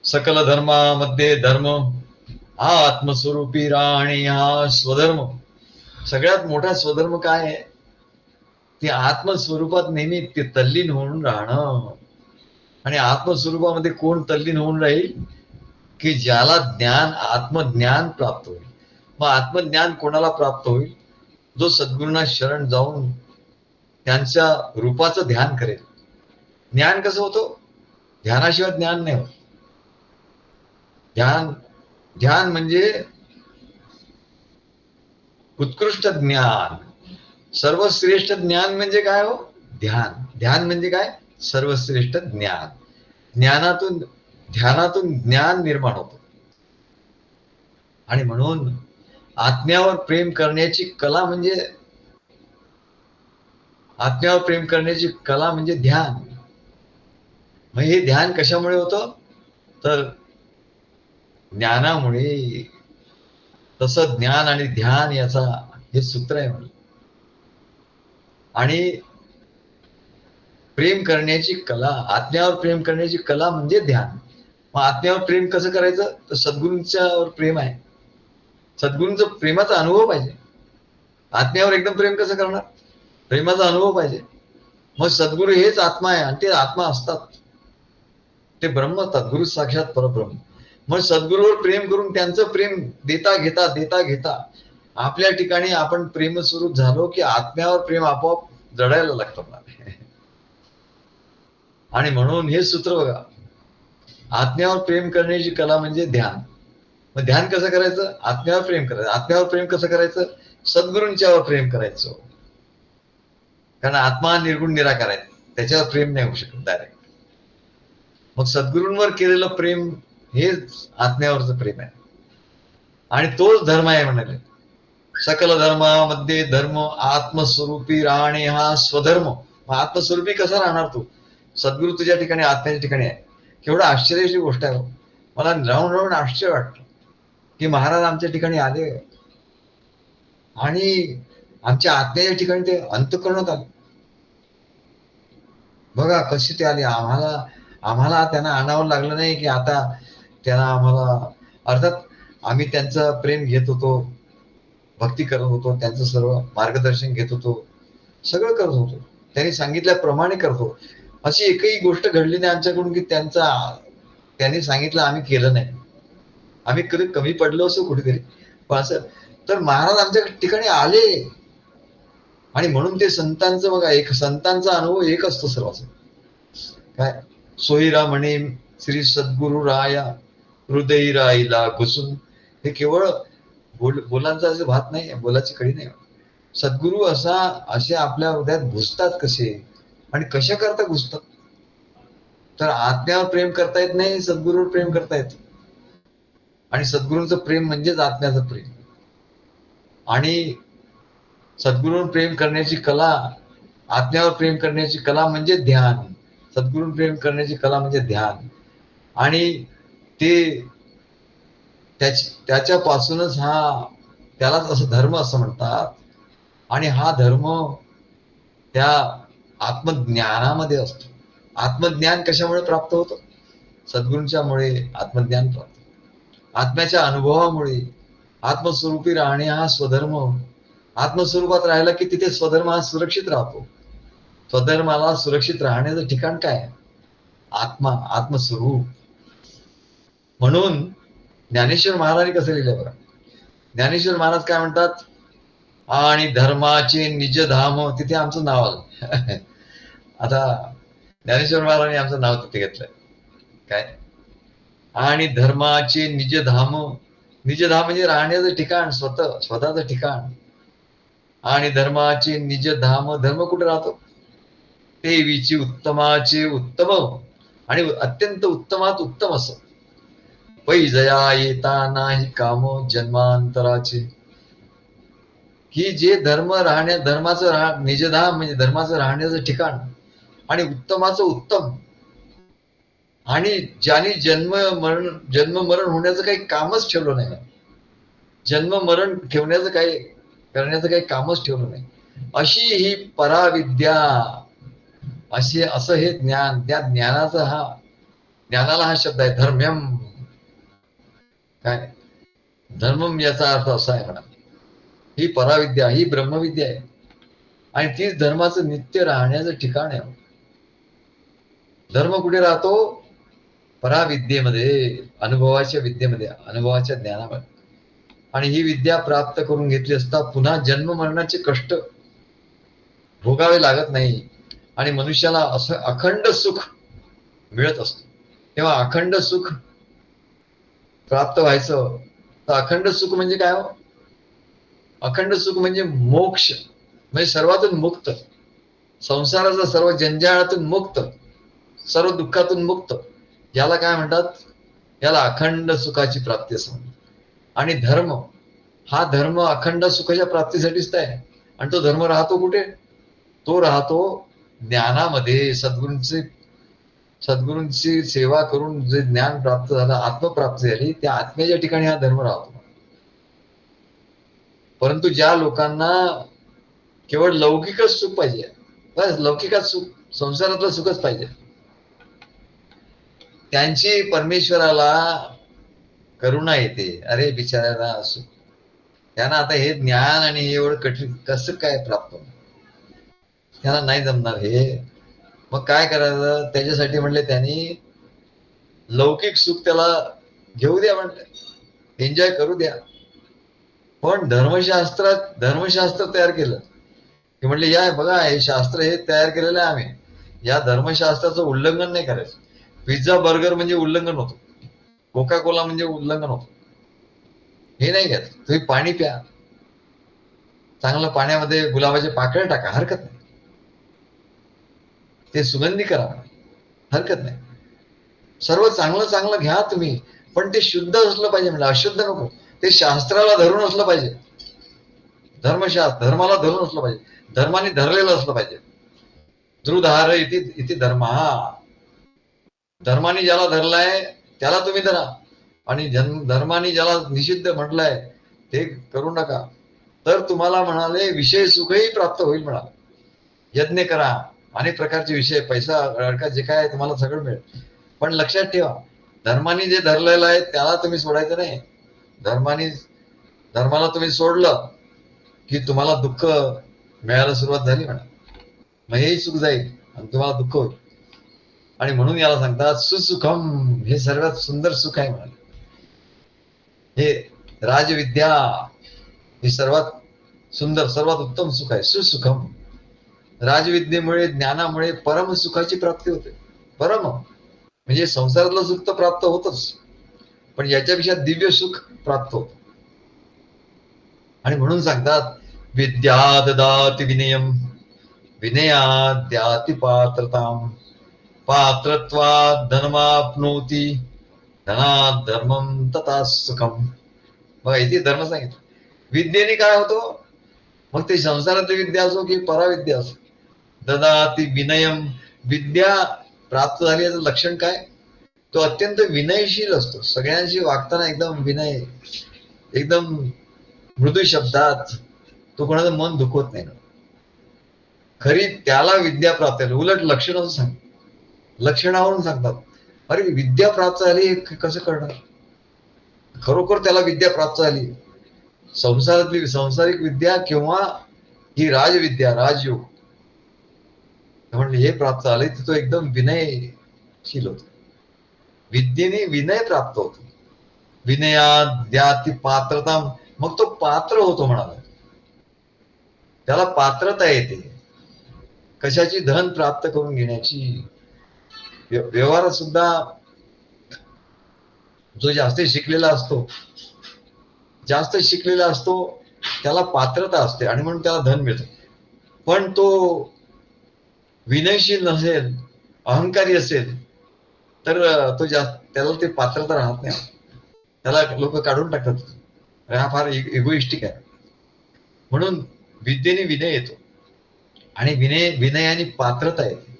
सकल धर्मामध्ये धर्म आत्मस्वरूपी राहणे हा स्वधर्म. सगळ्यात मोठा स्वधर्म काय आहे? ते आत्मस्वरूपात नेहमी ते तल्लीन होऊन राहणं. आणि आत्मस्वरूपामध्ये कोण तल्लीन होऊन राहील? की ज्याला आत्मज्ञान प्राप्त होईल. मग आत्मज्ञान कोणाला प्राप्त होईल? जो सद्गुरूंना शरण जाऊन त्यांच्या रूपाचं ध्यान करेल. ज्ञान कसं होतं? ध्यानाशिवाय ज्ञान नाही होत. ध्यान म्हणजे उत्कृष्ट ज्ञान, सर्वश्रेष्ठ ज्ञान म्हणजे काय हो? ध्यान. ध्यान म्हणजे काय? सर्वश्रेष्ठ ज्ञान. ध्यानातून ज्ञान निर्माण होतं. आणि म्हणून आत्म्यावर प्रेम करण्याची कला म्हणजे ध्यान. मग हे ध्यान कशामुळे होतं? तर ज्ञानामुळे. तसं ज्ञान आणि ध्यान याचा हे सूत्र आहे म्हणून. आणि प्रेम करण्याची कला, आत्म्यावर प्रेम करण्याची कला म्हणजे ध्यान. मग आत्म्यावर प्रेम कसं करायचं? तर सद्गुरूंच्यावर प्रेम आहे. सद्गुरूंचा प्रेमाचा अनुभव पाहिजे. आत्म्यावर एकदम प्रेम कसं करणार? प्रेमाचा अनुभव पाहिजे. मग सद्गुरू हेच आत्मा आहे आणि ते आत्मा असतात. ते ब्रह्म असतात. गुरु साक्षात परब्रह्म. मग सद्गुरूवर प्रेम करून त्यांचं प्रेम देता घेता आपल्या ठिकाणी आपण प्रेमस्वरूप झालो की आत्म्यावर प्रेम आपोआप जडायला लागतं. आणि म्हणून हे सूत्र बघा, आत्म्यावर प्रेम करण्याची कला म्हणजे ध्यान. मग ध्यान कसं करायचं? आत्म्यावर प्रेम करायचं. आत्म्यावर प्रेम कसं करायचं? सद्गुरूंच्यावर प्रेम करायचं. कारण आत्मा निर्गुण निराकार आहे, त्याच्यावर प्रेम नाही होऊ शकत डायरेक्ट. मग सद्गुरूंवर केलेलं प्रेम हेच आत्म्यावरचं प्रेम आहे. आणि तोच धर्म आहे म्हणाले. सकल धर्मामध्ये धर्म आत्मस्वरूपी राहणे हा स्वधर्म. मग आत्मस्वरूपी कसा राहणार तू? सद्गुरू तुझ्या ठिकाणी आत्म्याच्या ठिकाणी आहे. केवढं आश्चर्याची गोष्ट आहे. मला राहून आश्चर्य वाटतं की महाराज आमच्या ठिकाणी आले आणि आमच्या आत्म्याच्या ठिकाणी ते अंतःकरणात आले. बघा कशी ते आले. आम्हाला त्यांना आणावं लागलं नाही की आता त्यांना आम्हाला, अर्थात आम्ही त्यांचं प्रेम घेत होतो, भक्ती करत होतो, त्यांचं सर्व मार्गदर्शन घेत होतो, सगळं करत होतो, त्यांनी सांगितल्याप्रमाणे करतो. अशी एकही गोष्ट घडली नाही आमच्याकडून की त्यांनी सांगितलं आम्ही केलं नाही. आम्ही कधी कमी पडलो असो कुठेतरी, पण असं तर महाराज आमच्या ठिकाणी आले. आणि म्हणून ते संतांचं बघा, एक संतांचा अनुभव एक असतो सर्वांचा. काय? सोयीरा म्हणे श्री सद्गुरु राया हृदयी राहिला घुसून. हे केवळ बोलांचा असं भात नाही, बोलाची कडी नाही. सद्गुरु असे आपल्या हृदयात घुसतात कसे आणि कशा करता घुसतात? तर आत्म्यावर प्रेम करता येत नाही, सद्गुरूवर प्रेम करता येत. आणि सद्गुरूंचं प्रेम म्हणजेच आत्म्याचं प्रेम. आणि सद्गुरूंवर प्रेम करण्याची कला, आत्म्यावर प्रेम करण्याची कला म्हणजे ध्यान. सद्गुरूंवर प्रेम करण्याची कला म्हणजे ध्यान. आणि ते त्याच्यापासूनच त्यालाच असं धर्म असं म्हणतात. आणि हा धर्म त्या आत्मज्ञानामध्ये असतो. आत्मज्ञान कशामुळे प्राप्त होतं? सद्गुरूंच्या मुळे आत्मज्ञान प्राप्त, आत्म्याच्या अनुभवामुळे आत्मस्वरूपी राहणे हा स्वधर्म. आत्मस्वरूपात राहिला की तिथे स्वधर्म हा सुरक्षित राहतो. स्वधर्माला सुरक्षित राहण्याचं ठिकाण काय? आत्मा, आत्मस्वरूप. म्हणून ज्ञानेश्वर महाराजांनी कसं लिहिलं बघा. ज्ञानेश्वर महाराज काय म्हणतात? आणि धर्माचे निजधाम, तिथे आमचं नाव आलं. आता ज्ञानेश्वर महाराजांनी आमचं नाव तिथे घेतलंय काय? आणि धर्माचे निजधाम, निजधाम म्हणजे राहण्याचं ठिकाण, स्वतःचं ठिकाण. आणि धर्माचे निजधाम, धर्म कुठे राहतो? देवीची उत्तमाचे उत्तम आणि अत्यंत उत्तमात उत्तम असं. पैजया येता नाही काम जन्मांतराचे. ही जे धर्म राहण्या, धर्माचं निजधाम म्हणजे धर्माचं राहण्याचं ठिकाण आणि उत्तमाचं उत्तम. आणि ज्याने जन्म मरण होण्याचं काही कामच ठेवलं नाही, जन्म मरण ठेवण्याचं काही करण्याचं काही कामच ठेवलं नाही, अशी ही पराविद्या. असं हे ज्ञान, त्या ज्ञानाला हा शब्द आहे धर्म्यम. काय धर्मम याचा अर्थ असा आहे म्हणा, ही पराविद्या, ही ब्रह्मविद्या आहे आणि तीच धर्माचं नित्य राहण्याचं ठिकाण आहे. धर्म कुठे राहतो? पराविद्येमध्ये, अनुभवाच्या विद्येमध्ये, अनुभवाच्या ज्ञानामध्ये. आणि ही विद्या प्राप्त करून घेतली असता पुन्हा जन्म मरणाचे कष्ट भोगावे लागत नाही आणि मनुष्याला असं अखंड सुख मिळत असतं. तेव्हा अखंड सुख प्राप्त व्हायचं तर अखंड सुख म्हणजे काय हो? अखंड सुख म्हणजे मोक्ष, म्हणजे सर्वातून मुक्त, संसाराचा सर्व जंजाळातून मुक्त, सर्व दुःखातून मुक्त. याला काय म्हणतात? याला अखंड सुखाची प्राप्ती असं म्हणतात. आणि धर्म, हा धर्म अखंड सुखाच्या प्राप्तीसाठीच आहे. आणि तो धर्म राहतो कुठे? तो राहतो ज्ञानामध्ये. सद्गुरूंची सेवा करून जे ज्ञान प्राप्त झालं, आत्मप्राप्ती झाली, त्या आत्म्याच्या ठिकाणी हा धर्म राहतो. परंतु ज्या लोकांना केवळ लौकिकच सुख पाहिजे, बस लौकिकच सुख, संसारातलं सुखच पाहिजे, त्यांची परमेश्वराला करुणा येते. अरे बिचाऱ्याला सुख, त्यांना आता हे ज्ञान आणि हे एवढं कठीण कसं काय प्राप्त होणार, त्यांना नाही जमणार हे. मग काय करायचं? त्याच्यासाठी म्हणले त्यांनी लौकिक सुख त्याला घेऊ द्या, म्हणले एन्जॉय करू द्या. पण धर्मशास्त्र तयार केलं की म्हणले या बघा, हे शास्त्र हे तयार केलेलं आहे आम्ही, या धर्मशास्त्राचं उल्लंघन नाही करायचं. पिझ्झा बर्गर म्हणजे उल्लंघन होतं, कोका कोला म्हणजे उल्लंघन होतं, हे नाही घ्यायचं. तुम्ही पाणी प्या, चांगलं पाण्यामध्ये गुलाबाचे पाकळे टाका, हरकत नाही, ते सुगंधी करा, हरकत नाही. सर्व चांगलं चांगलं घ्या तुम्ही, पण ते शुद्ध असलं पाहिजे. म्हणजे अशुद्ध नको, ते शास्त्राला धरून असलं पाहिजे. धर्माला धरून असलं पाहिजे, धर्माने धरलेलं असलं पाहिजे. ध्रुधार इति धर्म, धर्माने ज्याला धरलाय त्याला तुम्ही धरा आणि धर्माने ज्याला निषिद्ध म्हटलंय ते करू नका. तर तुम्हाला म्हणाले विषय सुखही प्राप्त होईल. म्हणाले यज्ञ करा, अनेक प्रकारचे विषय, पैसा अडका, जे काय तुम्हाला सगळं मिळेल. पण लक्षात ठेवा, धर्माने जे धरलेलं आहे त्याला तुम्ही सोडायचं नाही. धर्माला तुम्ही सोडलं की तुम्हाला दुःख मिळायला सुरुवात झाली म्हणा, मग हेही सुख जाईल आणि तुम्हाला दुःख होईल. आणि म्हणून याला सांगतात सुसुखम, हे सर्वात सुंदर सुख आहे म्हणाले. हे राजविद्या ही सर्वात सुंदर, सर्वात उत्तम सुख आहे, सुसुखम. राजविद्येमुळे, ज्ञानामुळे परम सुखाची प्राप्ती होते. परम म्हणजे संसारातलं सुख तर प्राप्त होतच, पण याच्यापेक्षा दिव्य सुख प्राप्त होत. आणि म्हणून सांगतात विद्या ददाति विनयम, विनयात् द्याति पात्रताम, पात्रत्वात् धर्माप्नोति, धनात् धर्मम तथा सुखम. बघा इथे धर्म सांगितलं. विद्येने काय होतो? मग ते संसारातली विद्या असो की पराविद्या असो. ददाति विनयम, विद्या प्राप्त झाली याचं लक्षण काय? तो अत्यंत विनयशील असतो, सगळ्यांशी वागताना एकदम विनय, एकदम मृदू शब्दात, तो कोणाचं मन दुखवत नाही. खरी त्याला विद्या प्राप्त आहे. उलट लक्षण असं सांग, लक्षणावरून सांगतात अरे विद्या प्राप्त झाली हे कसं करणार? खरोखर त्याला विद्या प्राप्त झाली, संसारातली संसारिक विद्या किंवा ही राजविद्या, राजयोग म्हणजे हे प्राप्त झाले, तर तो एकदम विनयशील होतो. विद्येने विनय प्राप्त होतो. विनयात द्याती पात्रता, मग तो पात्र होतो म्हणाला. त्याला पात्रता येते कशाची? धन प्राप्त करून घेण्याची. व्यवहारात सुद्धा जो जास्त शिकलेला असतो त्याला पात्रता असते आणि म्हणून त्याला धन मिळतं. पण तो विनयशील नसेल, अहंकारी असेल, तर त्याला ते पात्रता राहत नाही. त्याला लोक काढून टाकतात. हा फार इगोइस्टिक आहे. म्हणून विद्येने विनय येतो आणि विनयाने पात्रता येते.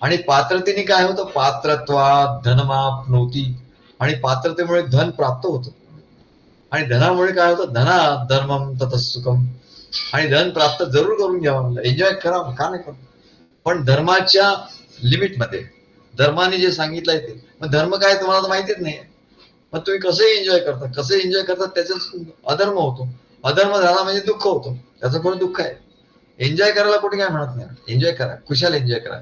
आणि पात्रतेने काय होतं? पात्रत्वात धनमाप्नोती. आणि पात्रतेमुळे धन प्राप्त होतं. आणि धनामुळे काय होतं? धना धर्मम ततः सुखम. आणि धन प्राप्त जरूर करून घ्यावं, म्हणलं एन्जॉय करा, का नाही करू, पण धर्माच्या लिमिटमध्ये. धर्माने जे सांगितलंय ते. मग धर्म काय तुम्हाला तर माहितीच नाही. मग तुम्ही कसं एन्जॉय करता त्याच्यात अधर्म होतो. अधर्म झाला म्हणजे दुःख होतं. त्याचं पण दुःख आहे. एन्जॉय करायला कोणी काय म्हणत नाही, एन्जॉय करा, खुशाल एन्जॉय करा.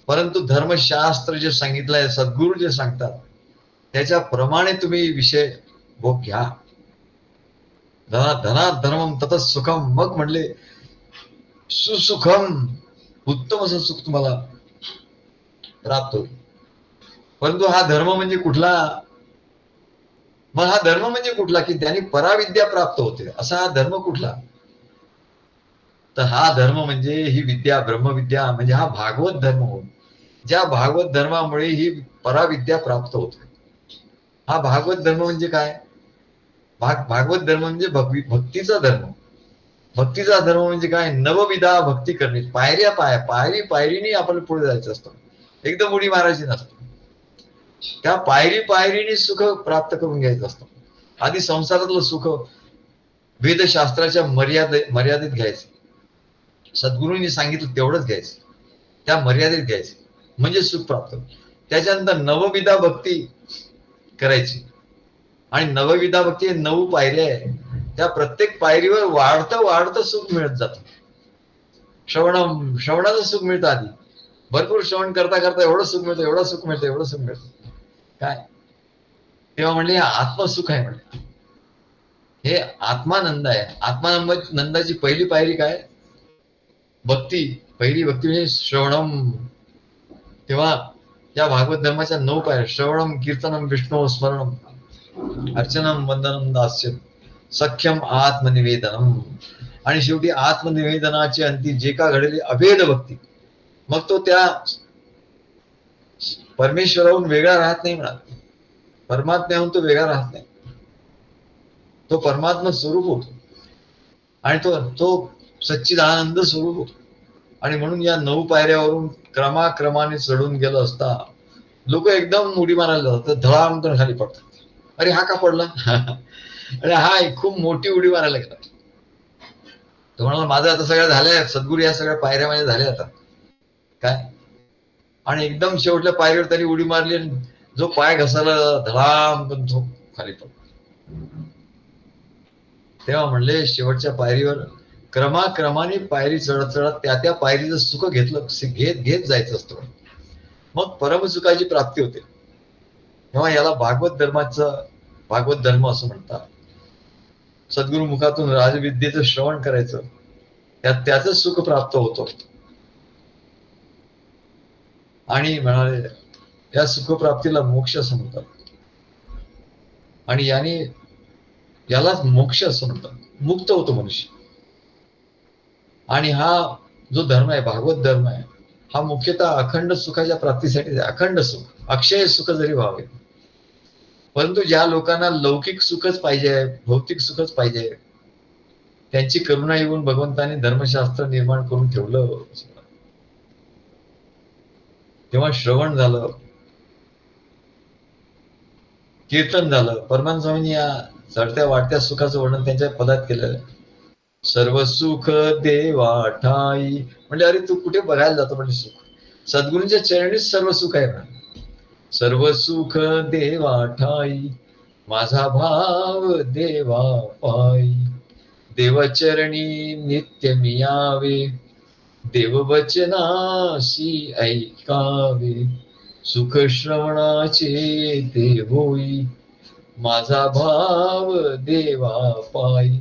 परंतु धर्मशास्त्र जे सांगितलंय, सद्गुरू जे सांगतात, त्याच्याप्रमाणे तुम्ही विषय भोग घ्या. धनात धर्मम ततः सुखम. मग म्हणले सुसुखम, उत्तम असं सुख तुम्हाला प्राप्त होईल. परंतु हा धर्म म्हणजे कुठला? मग हा धर्म म्हणजे कुठला की त्याने पराविद्या प्राप्त होते, असा हा धर्म कुठला? तर हा धर्म म्हणजे ही विद्या, ब्रह्मविद्या, म्हणजे हा भागवत धर्म होय. ज्या भागवत धर्मामुळे ही पराविद्या प्राप्त होते. हा भागवत धर्म म्हणजे काय? भागवत धर्म म्हणजे भक्तीचा धर्म. भक्तीचा धर्म म्हणजे काय? नवविधा भक्ती करणे. पायरी पायरीने आपण पुढे जायचं असतं. एकदम उडी मारायची नसते. त्या पायरीने सुख प्राप्त करून घ्यायचं असतं. आधी संसारातलं सुख वेदशास्त्राच्या मर्यादेत घ्यायचं. सद्गुरूंनी सांगितलं तेवढंच घ्यायचं, त्या मर्यादेत घ्यायचं, म्हणजे सुख प्राप्त. त्याच्यानंतर नवविधा भक्ती करायची. आणि नवविधा भक्ती 9 पायऱ्या आहे. त्या प्रत्येक पायरीवर वाढतं सुख मिळत जातं. श्रवणाचं सुख मिळतं. आधी भरपूर श्रवण करता एवढं सुख मिळतं. काय? तेव्हा म्हणले आत्मसुख आहे. म्हणले हे आत्मानंद आहे. आत्मानंदाची पहिली पायरी काय? भक्ती. पहिली भक्ती म्हणजे श्रवणम. तेव्हा या भागवत धर्माच्या 9 पायऱ्या: श्रवणम, कीर्तनम, विष्णू स्मरणम, अर्चनम, वंदनम, दास्यम, सख्यम, आत्मनिवेदनम. आणि शेवटी आत्मनिवेदनाची अंती जे का घडले अभेद भक्ती. मग तो त्या परमेश्वराहून वेगळा राहत नाही. म्हणा परमात्म्याहून तो वेगळा राहत नाही. तो परमात्मा स्वरूप होतो आणि तो सच्चिदानंद स्वरूप होतो. आणि म्हणून या 9 पायऱ्यावरून क्रमाक्रमाने चढून गेलं असता लोक एकदम उडी मारायला जातात, धडाम खाली पडतात. अरे हा का पडला? अरे हा खूप मोठी उडी मारायला गेला. तो म्हणाला माझं आता सगळं झालंय, सद्गुरू या सगळ्या पायऱ्या माझ्या झाल्या आता काय. आणि एकदम शेवटल्या पायरीवर त्यांनी उडी मारली, जो पाय घसरला धडाम तो खाली पडला. तेव्हा म्हणले शेवटच्या पायरीवर क्रमाक्रमाने पायरी चढत त्या पायरीचं सुख घेत जायचं असतं. मग परमसुखाची प्राप्ती होते. तेव्हा याला भागवत धर्म असं म्हणतात. सद्गुरु मुखातून राजविद्येचं श्रवण करायचं, त्याच सुख प्राप्त होतं. आणि म्हणाले या सुखप्राप्तीला मोक्ष असं म्हणतात. आणि यालाच मोक्ष असं म्हणतात. मुक्त होतो मनुष्य. आणि हा जो धर्म आहे, भागवत धर्म आहे, हा मुख्यतः अखंड सुखाच्या प्राप्तीसाठी, अखंड सुख, अक्षय सुख जरी व्हावे. परंतु ज्या लोकांना लौकिक सुखच पाहिजे, भौतिक सुखच पाहिजे, त्यांची करुणा येऊन भगवंताने धर्मशास्त्र निर्माण करून ठेवलं. तेव्हा श्रवण झालं, कीर्तन झालं. परमानंद स्वामींनी या चढत्या वाढत्या सुखाचं वर्णन त्यांच्या पदात केलेलं आहे. सर्व सुख देवा ठाई. म्हणजे अरे तू कुठे बघायला जातो म्हणजे सुख? सद्गुरूंच्या चरणीच सर्व सुख आहे. सर्व सुख देवा ठाई, माझा भाव देवा पायी. देवचरणी नित्य मियावे, देववचनाशी ऐकावे. सुख श्रवणाचे ते होई, माझा भाव देवा पायी.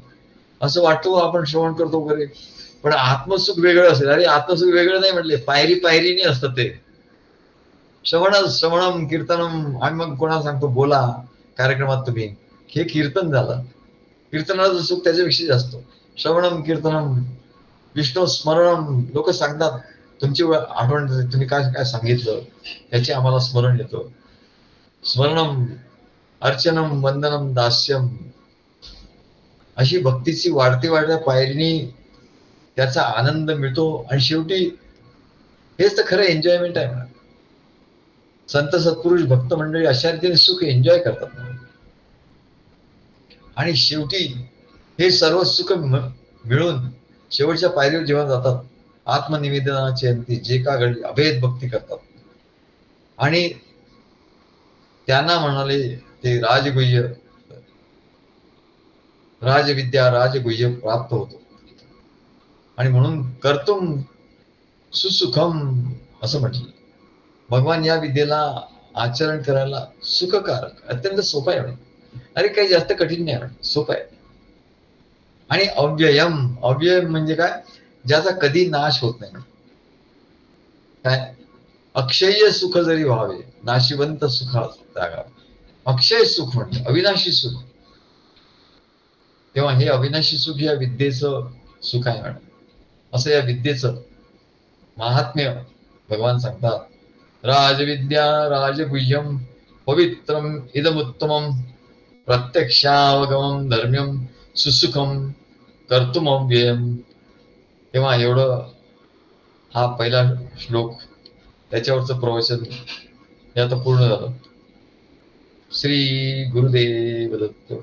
असं वाटतो आपण श्रवण करतो वगैरे, पण आत्मसुख वेगळं असेल. अरे आत्मसुख वेगळं नाही म्हटले, पायरी पायरीने असतं ते. श्रवणम कीर्तनम. आम्ही मग कोणाला सांगतो बोला कार्यक्रमात तुम्ही, हे कीर्तन झालं. कीर्तनाचं सुख त्याच्यापेक्षा जास्त. श्रवणम कीर्तनम विष्णू स्मरणम. लोक सांगतात तुमची आठवण, तुम्ही काय काय सांगितलं याचे आम्हाला स्मरण येतं. स्मरणम अर्चनम वंदनम दास्यम. अशी भक्तीची वाढती वाढत्या पायरीनी त्याचा आनंद मिळतो. आणि शेवटी हेच तर खरं एन्जॉयमेंट आहे म्हणा. संत सत्पुरुष भक्त मंडळी अशा रीतीने सुख एन्जॉय करतात. आणि शेवटी हे सर्व सुख मिळून शेवटच्या पायरीवर जेव्हा जातात, आत्मनिवेदनाची अंती जे का घडली अभेद भक्ती करतात. आणि त्यांना म्हणाले ते राजविद्या राजगुह्य प्राप्त होतो. आणि म्हणून कर्तुम सुसुखम असं म्हटलं. भगवान या विद्येला आचरण करायला सुखकारक, अत्यंत सोपं आहे म्हणे. अरे काही जास्त कठीण नाही म्हणे, सोपं आहे. आणि अव्ययम. अव्ययम म्हणजे काय? ज्याचा कधी नाश होत नाही. काय? अक्षय सुख जरी व्हावे, नाशिवंत सुख जागा. अक्षय सुख म्हणजे अविनाशी सुख. तेव्हा हे अविनाशी सुख या विद्येचं सुख आहे मॅडम. असं या विद्येचं महात्म्य भगवान सांगतात. राजविद्या राजगुह्यम पवित्रम इदमुत्तमम प्रत्यक्षावगमम धर्म्यम सुसुखम कर्तुमव्ययम. तेव्हा एवढं हा पहिला श्लोक, त्याच्यावरचं प्रवचन हे आता पूर्ण झालं. श्री गुरुदेव दत्त.